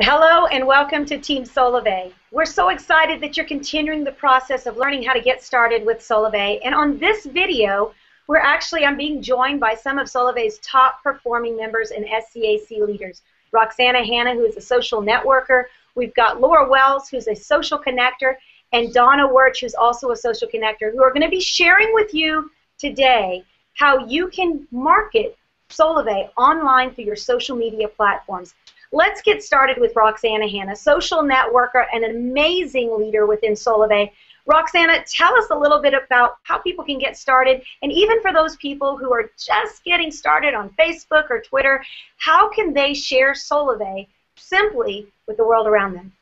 Hello and welcome to Team Solavei. We're so excited that you're continuing the process of learning how to get started with Solavei. And on this video, I'm being joined by some of Solavei's top performing members and SCAC leaders. Roxana Hanna, who is a social networker. We've got Laura Wells, who's a social connector, and Donna Wirch, who's also a social connector, who are going to be sharing with you today how you can market Solavei online through your social media platforms. Let's get started with Roxana Hanna, social networker and an amazing leader within Solavei. Roxana, tell us a little bit about how people can get started, and even for those people who are just getting started on Facebook or Twitter, how can they share Solavei simply with the world around them?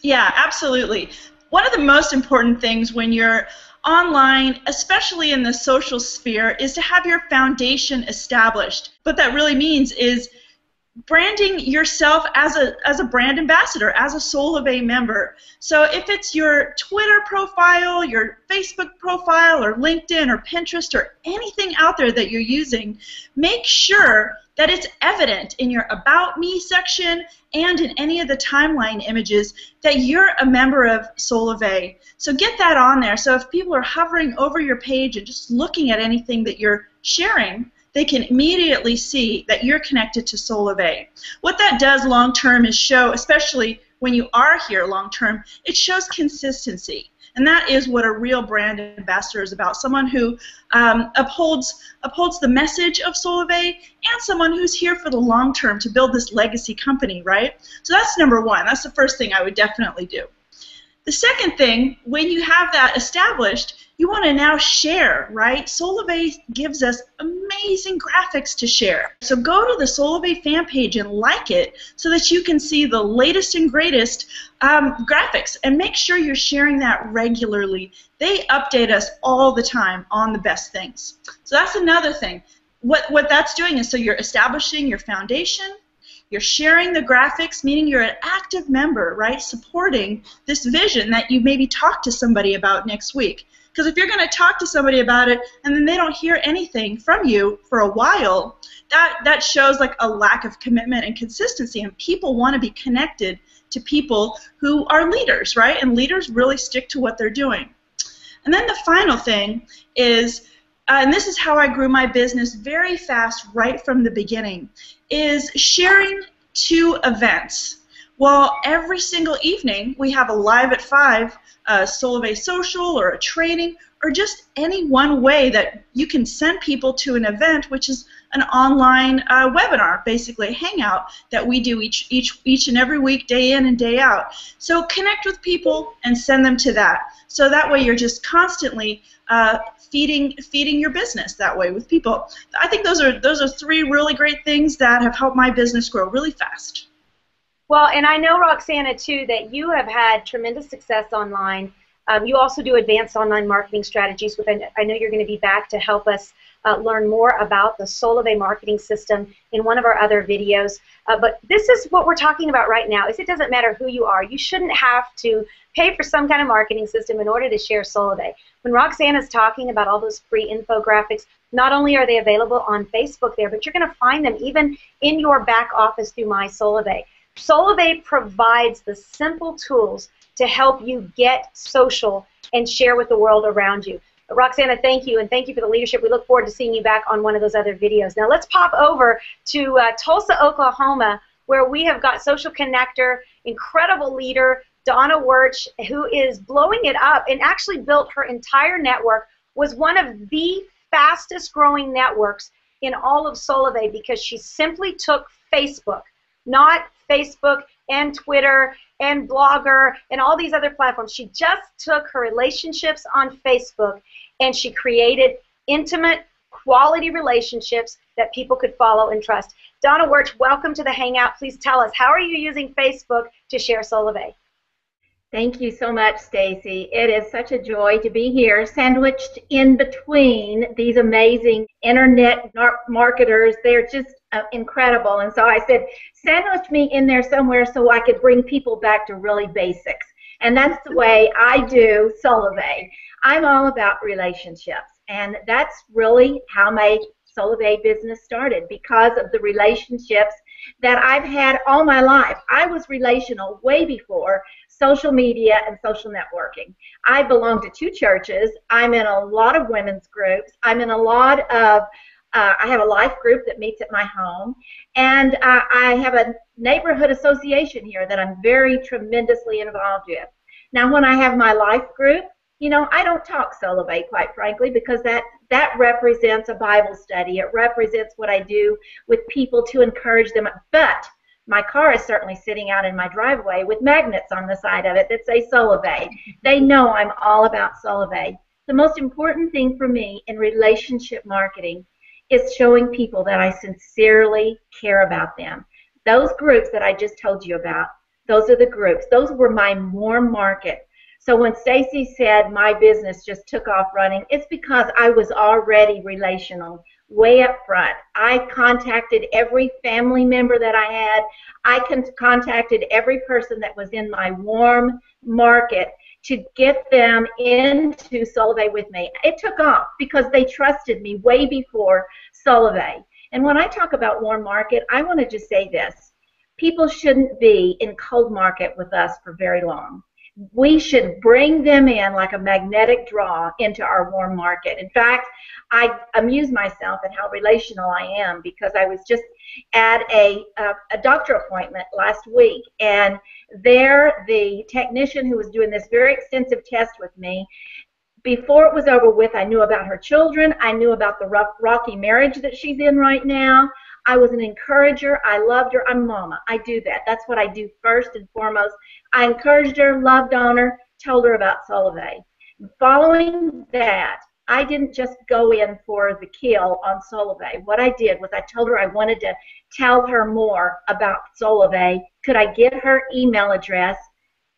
Yeah, absolutely. One of the most important things when you're online, especially in the social sphere, is to have your foundation established. What that really means is branding yourself as a brand ambassador, as a Solavei member. So if it's your Twitter profile, your Facebook profile, or LinkedIn, or Pinterest, or anything out there that you're using, make sure that it's evident in your About Me section and in any of the timeline images that you're a member of Solavei. So get that on there. So if people are hovering over your page and just looking at anything that you're sharing, they can immediately see that you're connected to Solavei. What that does long term is show, especially when you are here long term, it shows consistency. And that is what a real brand ambassador is about, someone who upholds the message of Solavei and someone who's here for the long term to build this legacy company, right? So that's number one. That's the first thing I would definitely do. The second thing, when you have that established, you want to now share, right? Solavei gives us amazing graphics to share. So go to the Solavei fan page and like it so that you can see the latest and greatest graphics, and make sure you're sharing that regularly. They update us all the time on the best things. So that's another thing. What that's doing is, so you're establishing your foundation, you're sharing the graphics, meaning you're an active member, right, supporting this vision that you maybe talk to somebody about next week. Because if you're going to talk to somebody about it and then they don't hear anything from you for a while, that shows like a lack of commitment and consistency, and people want to be connected to people who are leaders, right? And leaders really stick to what they're doing. And then the final thing is, and this is how I grew my business very fast right from the beginning, is sharing to events. Well, every single evening we have a Live at 5 Solavei social, or a training, or just any one way that you can send people to an event, which is an online webinar, basically a hangout that we do each and every week, day in and day out. So connect with people and send them to that. So that way you're just constantly feeding your business that way with people. I think those are three really great things that have helped my business grow really fast. Well, and I know, Roxana, too, that you have had tremendous success online. You also do advanced online marketing strategies, which I know you're going to be back to help us learn more about the Solavei marketing system in one of our other videos. But this is what we're talking about right now, is it doesn't matter who you are. You shouldn't have to pay for some kind of marketing system in order to share Solavei. When Roxana's talking about all those free infographics, not only are they available on Facebook there, but you're going to find them even in your back office through My Solavei. Solavei provides the simple tools to help you get social and share with the world around you. Roxana, thank you, and thank you for the leadership. We look forward to seeing you back on one of those other videos. Now let's pop over to Tulsa, Oklahoma, where we have got social connector, incredible leader, Donna Wirch, who is blowing it up and actually built her entire network, was one of the fastest growing networks in all of Solavei, because she simply took Facebook, not Facebook and Twitter and Blogger and all these other platforms. She just took her relationships on Facebook and she created intimate, quality relationships that people could follow and trust. Donna Wirch, welcome to the Hangout. Please tell us, how are you using Facebook to share Solavei? Thank you so much, Stacy. It is such a joy to be here, sandwiched in between these amazing internet marketers. They're just incredible. And so I said, sandwich me in there somewhere so I could bring people back to really basics. And that's the way I do Solavei. I'm all about relationships. And that's really how my Solavei business started, because of the relationships that I've had all my life. I was relational way before social media and social networking. I belong to 2 churches. I'm in a lot of women's groups. I'm in a lot of I have a life group that meets at my home, and I have a neighborhood association here that I'm very tremendously involved with. Now, when I have my life group, you know, I don't talk Solavei, quite frankly, because that represents a Bible study. It represents what I do with people to encourage them. But my car is certainly sitting out in my driveway with magnets on the side of it that say Solavei. They know I'm all about Solavei. The most important thing for me in relationship marketing is showing people that I sincerely care about them. Those groups that I just told you about, those are the groups. Those were my warm market. So when Stacy said my business just took off running, it's because I was already relational way up front. I contacted every family member that I had. I contacted every person that was in my warm market to get them into Solavei with me. It took off because they trusted me way before Solavei. And when I talk about warm market, I want to just say this. People shouldn't be in cold market with us for very long. We should bring them in like a magnetic draw into our warm market. In fact, I amuse myself at how relational I am because I was just at a doctor appointment last week, and there the technician who was doing this very extensive test with me, before it was over with, I knew about her children. I knew about the rocky marriage that she's in right now. I was an encourager. I loved her. I'm mama. I do that. That's what I do first and foremost. I encouraged her, loved on her, told her about Solavei. Following that, I didn't just go in for the kill on Solavei. What I did was I told her I wanted to tell her more about Solavei. Could I get her email address?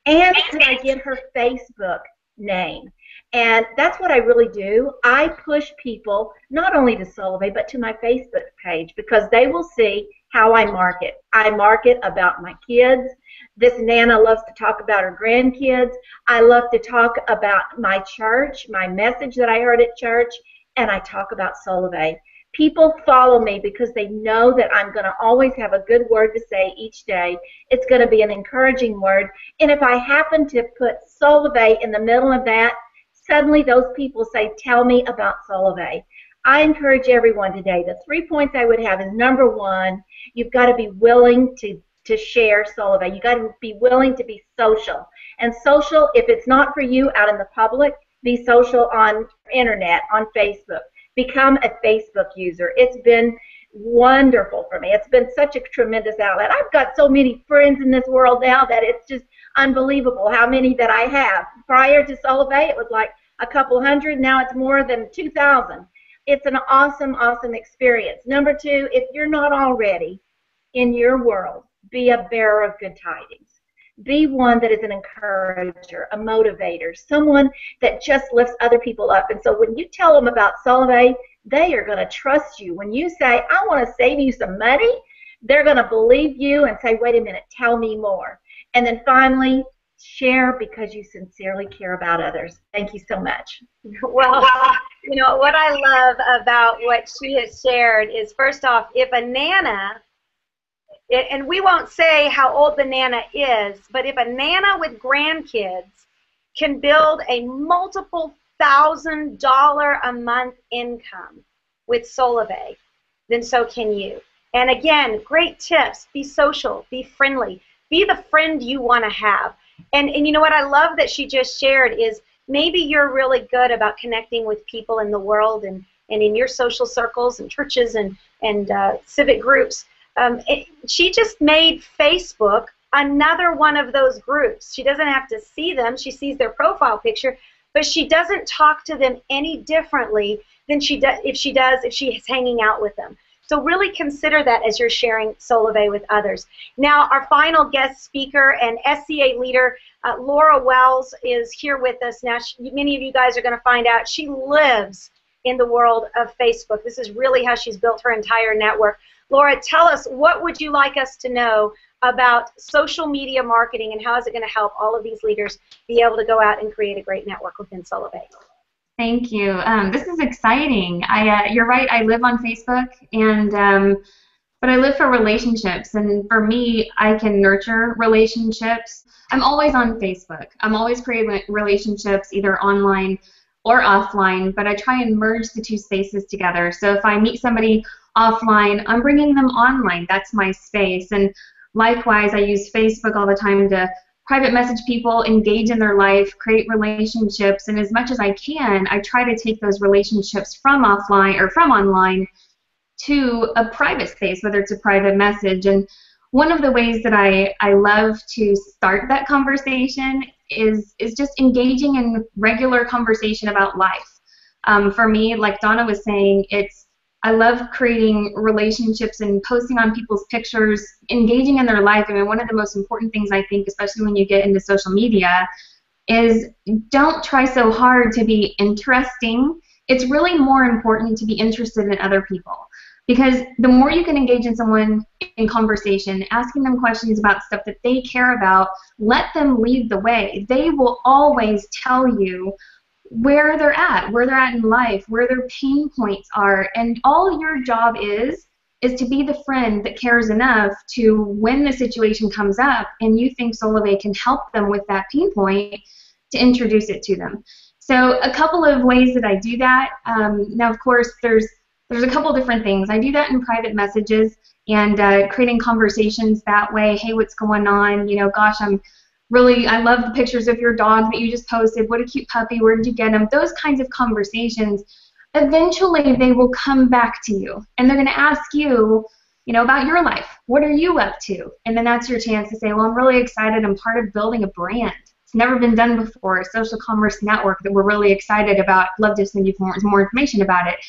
And could I get her Facebook name? And that's what I really do. I push people not only to Solavei, but to my Facebook page because they will see how I market. I market about my kids. This Nana loves to talk about her grandkids. I love to talk about my church, my message that I heard at church, and I talk about Solavei. People follow me because they know that I'm going to always have a good word to say each day. It's going to be an encouraging word. And if I happen to put Solavei in the middle of that, suddenly those people say, tell me about Solavei. I encourage everyone today, the 3 points I would have is number 1, you've got to be willing to share Solavei. You've got to be willing to be social. And social, if it's not for you out in the public, be social on internet, on Facebook. Become a Facebook user. It's been wonderful for me. It's been such a tremendous outlet. I've got so many friends in this world now that it's just unbelievable how many that I have. Prior to Solavei, it was like a couple hundred. Now it's more than 2,000. It's an awesome, awesome experience. Number 2, if you're not already in your world, be a bearer of good tidings. Be one that is an encourager, a motivator, someone that just lifts other people up. And so when you tell them about Solavei, they are going to trust you. When you say, I want to save you some money, they're going to believe you and say, wait a minute, tell me more. And then finally, share because you sincerely care about others. Thank you so much. Well, you know, what I love about what she has shared is, first off, if a Nana, and we won't say how old the Nana is, but if a Nana with grandkids can build a multiple $1,000 a month income with Solavei, then so can you. And again, great tips. Be social. Be friendly. Be the friend you want to have. And you know what I love that she just shared is maybe you're really good about connecting with people in the world and in your social circles and churches and civic groups. She just made Facebook another one of those groups. She doesn't have to see them. She sees their profile picture, but she doesn't talk to them any differently than she does if she's hanging out with them. So really consider that as you're sharing Solavei with others. Now, our final guest speaker and SCA leader, Laura Wells, is here with us. Now, many of you guys are going to find out she lives in the world of Facebook. This is really how she's built her entire network. Laura, tell us, what would you like us to know about social media marketing, and how is it going to help all of these leaders be able to go out and create a great network within Solavei? Thank you. This is exciting. You're right, I live on Facebook, and but I live for relationships. And for me, I can nurture relationships. I'm always on Facebook. I'm always creating relationships either online or offline, but I try and merge the two spaces together. So if I meet somebody offline, I'm bringing them online. That's my space. And likewise, I use Facebook all the time to private message people, engage in their life, create relationships, and as much as I can, I try to take those relationships from offline or from online to a private space, whether it's a private message. And one of the ways that I love to start that conversation is just engaging in regular conversation about life. For me, like Donna was saying, I love creating relationships and posting on people's pictures, engaging in their life. I mean, one of the most important things I think, especially when you get into social media, is don't try so hard to be interesting. It's really more important to be interested in other people. Because the more you can engage in someone in conversation, asking them questions about stuff that they care about, let them lead the way. They will always tell you where they're at in life, where their pain points are, and all your job is to be the friend that cares enough to, when the situation comes up and you think Solavei can help them with that pain point, to introduce it to them. So a couple of ways that I do that. Now, of course, there's a couple different things. I do that in private messages and creating conversations that way. Hey, what's going on? You know, gosh, I love the pictures of your dog that you just posted. What a cute puppy. Where did you get him? Those kinds of conversations, eventually they will come back to you. And they're going to ask you, about your life. What are you up to? And then that's your chance to say, well, I'm really excited. I'm part of building a brand. It's never been done before, a social commerce network that we're really excited about. Love to send you more information about it.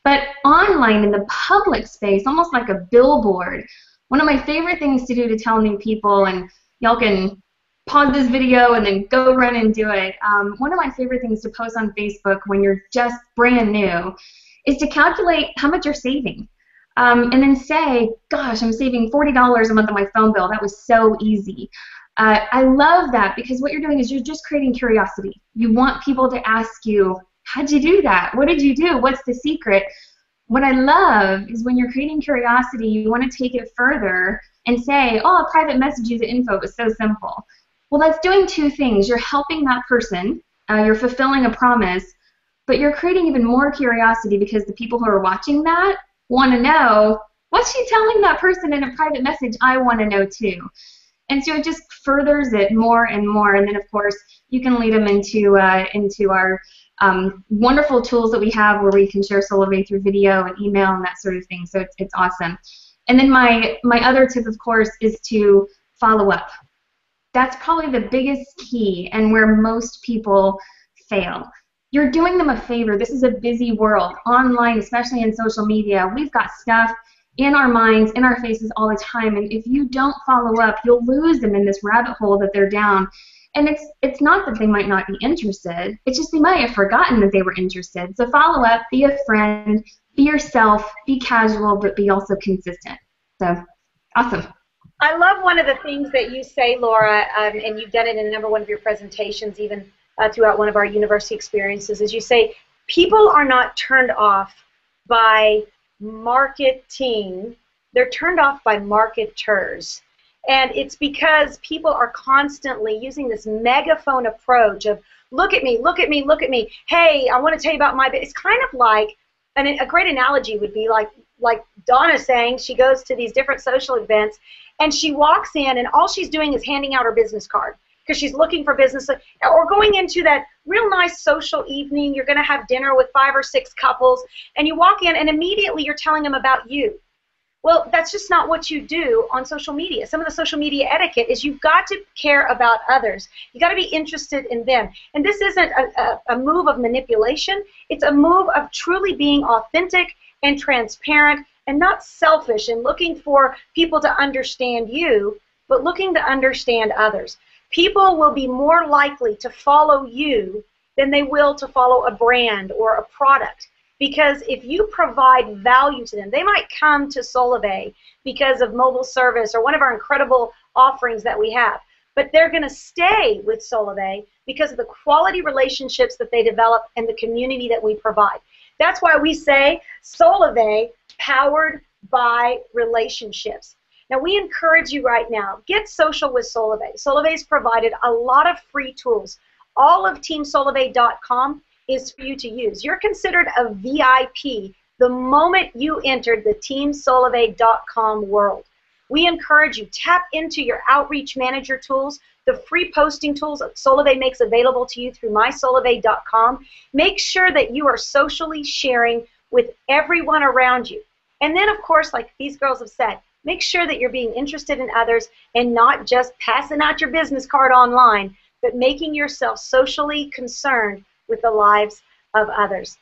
But online in the public space, almost like a billboard, one of my favorite things to do to tell new people, and y'all can pause this video and then go run and do it. One of my favorite things to post on Facebook when you're just brand new is to calculate how much you're saving. And then say, gosh, I'm saving $40 a month on my phone bill. That was so easy. I love that, because what you're doing is you're just creating curiosity. You want people to ask you, how'd you do that? What did you do? What's the secret? What I love is when you're creating curiosity, you want to take it further and say, oh, I'll private message you the info. It's so simple. Well, that's doing two things. You're helping that person. You're fulfilling a promise, but you're creating even more curiosity, because the people who are watching that want to know, what's she telling that person in a private message? I want to know too. And so it just furthers it more and more. And then, of course, you can lead them into our wonderful tools that we have, where we can share Solavei through video and email and that sort of thing. So it's awesome. And then my other tip, of course, is to follow up. That's probably the biggest key, and where most people fail. You're doing them a favor. This is a busy world. Online, especially in social media, we've got stuff in our minds, in our faces all the time, and if you don't follow up, you'll lose them in this rabbit hole that they're down. And it's not that they might not be interested, it's just they might have forgotten that they were interested. So follow up, be a friend, be yourself, be casual, but be also consistent. So, awesome. I love one of the things that you say, Laura, and you've done it in one of your presentations, even throughout one of our university experiences, is you say people are not turned off by marketing, they're turned off by marketers. And it's because people are constantly using this megaphone approach of, look at me, look at me, look at me. Hey, I want to tell you about my business. It's kind of like, and a great analogy would be like Donna saying, she goes to these different social events and she walks in and all she's doing is handing out her business card, because she's looking for business, or going into that real nice social evening. You're going to have dinner with 5 or 6 couples, and you walk in and immediately you're telling them about you. Well, that's just not what you do on social media. Some of the social media etiquette is you've got to care about others. You've got to be interested in them. And this isn't a move of manipulation. It's a move of truly being authentic and transparent and not selfish and looking for people to understand you, but looking to understand others. People will be more likely to follow you than they will to follow a brand or a product. Because if you provide value to them, they might come to Solavei because of mobile service or one of our incredible offerings that we have. But they're going to stay with Solavei because of the quality relationships that they develop and the community that we provide. That's why we say Solavei, powered by relationships. Now, we encourage you right now, get social with Solavei. Solavei's provided a lot of free tools. All of teamsolavei.com is for you to use. You're considered a VIP the moment you entered the teamsolavei.com world. We encourage you, tap into your outreach manager tools, the free posting tools that Solavei makes available to you through mysolavei.com. Make sure that you are socially sharing with everyone around you. And then, of course, like these girls have said, make sure that you're being interested in others and not just passing out your business card online, but making yourself socially concerned with the lives of others.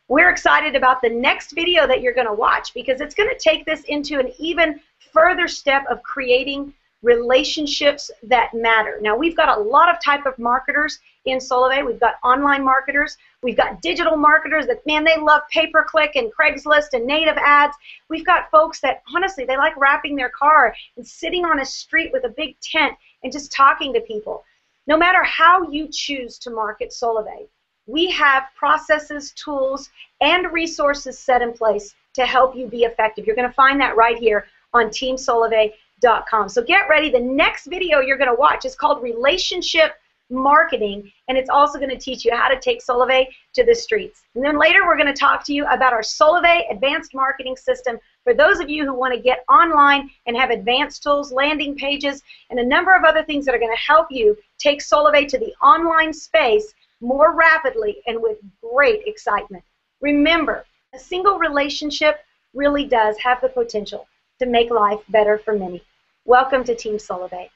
We're excited about the next video that you're going to watch because it's going to take this into an even further step of creating relationships that matter. Now, we've got a lot of type of marketers in Solavei. We've got online marketers. We've got digital marketers that, man, they love pay-per-click and Craigslist and native ads. We've got folks that, honestly, they like wrapping their car and sitting on a street with a big tent and just talking to people. No matter how you choose to market Solavei, we have processes, tools, and resources set in place to help you be effective. You're going to find that right here on teamsolavei.com. So get ready. The next video you're going to watch is called Relationship Marketing, and it's also going to teach you how to take Solavei to the streets. And then later we're going to talk to you about our Solavei Advanced Marketing System for those of you who want to get online and have advanced tools, landing pages, and a number of other things that are going to help you take Solavei to the online space more rapidly and with great excitement. Remember, a single relationship really does have the potential to make life better for many. Welcome to Team Solavei.